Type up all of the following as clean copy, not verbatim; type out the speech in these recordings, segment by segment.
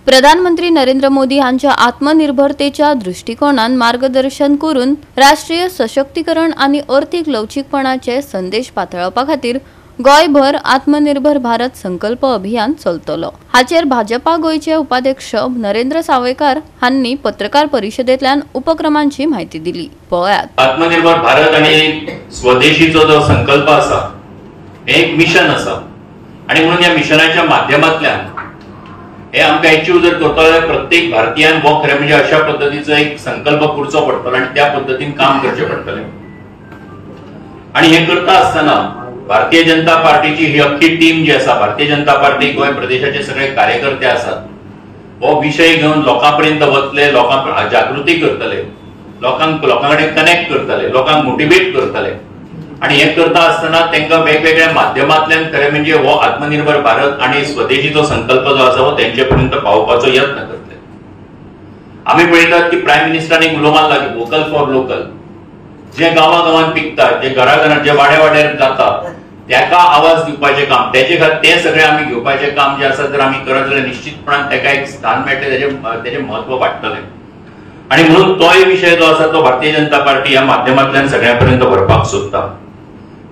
प्रधानमंत्री नरेंद्र मोदी यांच्या आत्मनिर्भरतेच्या दृष्टिकोनान मार्गदर्शन करून राष्ट्रीय सशक्तीकरण आणि आर्थिक लवचिकपणाचे संदेश पातळावपा खातीर गोयभर आत्मनिर्भर भारत संकल्प अभियान चलतलो। हाचेर भाजपा गोयचे उपाध्यक्ष नरेंद्र सावयकार हांनी पत्रकार परिषदेंतल्यान उपक्रमांची माहिती दिली। पळयात। आत्मनिर्भर भारत आणि स्वदेशीचो जो संकल्प आसा हे एक मिशन आसा आणि म्हणून या मिशनाच्या माध्यमांतल्यान हे आमकां अचीव जर करतलो जाल्यार प्रत्येक भारतीयान हो खरें म्हणजे अशा पद्धतीचो एक संकल्प करचो पडटलो आणि त्या पद्धतीन काम करचें पडटलें। आणि हे करता आसतना भारतीय जनता पार्टीची ही अख्खी टीम जी आसा, भारतीय जनता पार्टी गोंय प्रदेशाचे सगळे कार्यकर्ते आसात, हो विषय घेवन लोकांपर्यंत वतले, लोकांक जागृती करतले, लोकांकडे कनेक्ट करतले, लोकांक मोटिवेट करतले आणि हे करता आसतना तांकां वेगवेगळ्या माध्यमांतल्यान खरें म्हणजे हो आत्मनिर्भर भारत आणि स्वदेशीचो संकल्प जो आसा हो तेंचे पर्यंत पावोवपाचो यत्न करतले। आमी पळयतात की प्रायम मिनिस्टरांनी उलोवंक लागले वोकल फॉर लोकल, जे गांवांत पिकतात, जे घराघरांत जे वाड्यार जातात त्याका आवाज दिवपाचें काम, तेचे ते सगळे आमी घेवपाचें काम जे आसा जर आमी करत जाल्यार निश्चितपणान ताका एक स्थान मेळटलें, तेजें म्हत्व वाडटलें। आणि म्हणून तोय विषय जो आसा तो भारतीय जनता पार्टी ह्या माध्यमांतल्यान सगळ्यांपर्यंत व्हरपाक सोदता।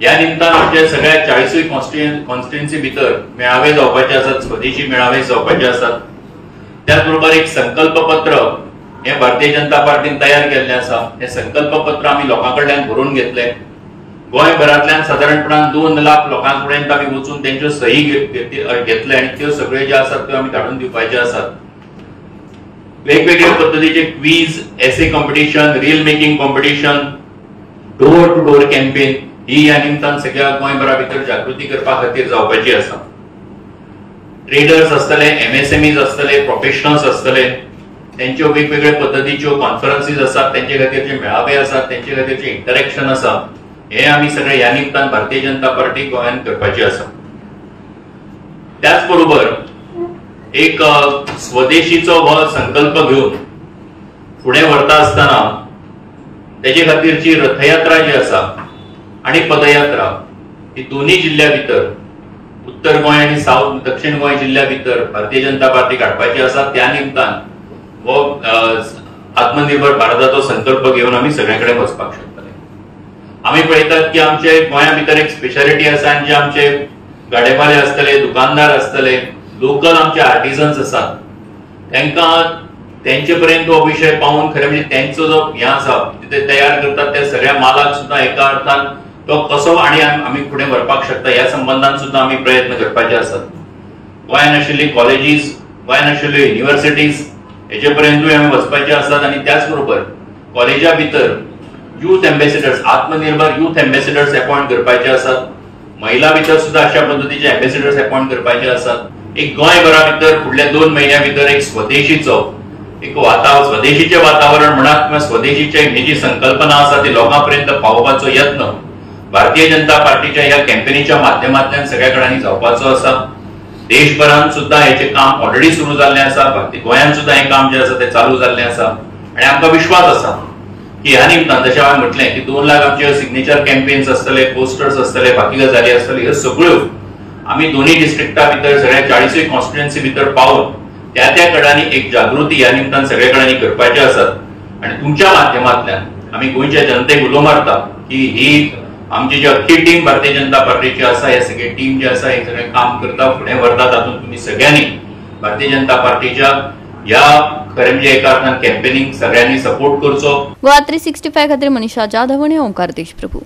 या निमतान आमचे सगळ्या 40 कॉन्स्टिट्युएन्सी भितर मेळावे जावपाचे आसात, स्वदेशी मेळावे जावपाचे आसात। त्याच बरोबर एक संकल्प पत्र हे भारतीय जनता पार्टीन तयार केल्लें आसा। हे संकल्प पत्र आमी लोकां कडल्यान भरून घेतले। गोंयभरांतल्यान सादारणपणान 2 लाख लोकां पर्यंत आमी वचून तेंच्यो सही घेतले आणि त्यो सगळे जे आसात त्यो आमी धाडून दिवपाचे आसात। वेगवेगळ्या पद्धतीचे quiz, essay competition, reel making competition, door to door campaign ही या निमतान सगळ्या गोंयभरा भितर जागृती करपा खातीर जावपाची आसा। ट्रेडर्स आसतले, एमएसएमईज आसतले, प्रोफेशनल्स आसतले, तेंच्यो वेगवेगळ्या पद्धतीच्यो कॉन्फरन्सीज आसात, तेंचे खातीरचे मेळावे आसात, तेंचे खातीरचे इंटरॅक्शन आसा, हे आमी सगळे ह्या निमतान भारतीय जनता पार्टी गोंयान करपाची आसा। त्याच बरोबर एक स्वदेशीचो हो संकल्प घेवन फुडें व्हरता आसतना तेजे खातीरची रथयात्रा जी आसा आणि पदयात्रा ही दोन्ही जिल्ह्या भितर, उत्तर गोंय आणि दक्षिण गोंय जिल्ह्या भितर भारतीय जनता पार्टी काडपाची आसा। त्या निमतान हो आत्मनिर्भर भारताचो संकल्प घेवन आमी सगळ्यांकडे वचपाक शकतले। आमी पळयतात की आमचे गोंया भितर एक स्पेशालिटी आसा, जे आमचे गाडेमारे आसतले, दुकानदार आसतले, लोकल आमचे आर्टिजन्स आसात, तांकां तेंचे पर्यंत हो विषय पावून खरें म्हणजे तेंचो जो हे आसा ते तयार करतात त्या सगळ्या मालाक सुद्धा एका अर्थान तो कसो आणि आमी फुडें व्हरपाक शकता ह्या संबंधान सुद्धा आमी प्रयत्न करपाचे आसात। गोंयान आशिल्ली कॉलेजीस, गोंयान आशिल्ल्यो युनिव्हर्सिटीज हेचे पर्यंतूय आमी वचपाचे आसात आणि त्याच बरोबर कॉलेजा भितर यूथ एम्बेसिडर्स, आत्मनिर्भर यूथ एम्बेसिडर्स अपॉइंट करपाचे आसात। महिला भितर सुद्धा अशा पद्धतीचे एम्बेसिडर्स अपॉइंट करपाचे आसात। एक गोंयभरा भितर फुडल्या 2 म्हयन्या भितर एक स्वदेशीचो एक स्वदेशीचे वातावरण म्हणा किंवा स्वदेशीचे ही जी संकल्पना आसा ती लोकांपर्यंत पावोवपाचो यत्न भारतीय जनता पार्टीच्या ह्या कॅम्पेनीच्या माध्यमांतल्यान सगळ्या कडेन जावपाचो आसा। देशभरात सुद्धा हेचे काम ऑलरेडी सुरू जाल्लें आसा, गोंयान सुद्धा हे काम जे आसा ते चालू जाल्लें आसा आणि आमकां विश्वास आसा की ह्या निमतान जशें हांवें म्हटलें की 2 लाख आमचे सिग्नेचर कॅम्पेन्स आसतले, पोस्टर्स आसतले, बाकी गजाली आसतल्यो, ह्यो सगळ्यो आमी दोन्ही डिस्ट्रिक्टा भितर सगळ्या 40 कॉन्स्टिट्युएन्सी भितर पावून त्या कडांनी एक जागृती ह्या निमतान सगळे कडांनी करपाचे आसात। आणि तुमच्या माध्यमांतल्यान आमी गोंयच्या जनतेक उलो मारता की ही आमची जी अख्खी टीम भारतीय जनता पार्टीची आसा, हे सगळे टीम जे आसा हे सगळे काम करता, फुडें व्हरता, तातूंत तुमी सगळ्यांनी भारतीय जनता पार्टीच्या या खरें म्हणजे एका अर्थान कॅम्पेनीक सगळ्यांनी सपोर्ट करचो। गोवा 365 खातीर मनीषा जाधव आणि ओंकार देशप्रभू।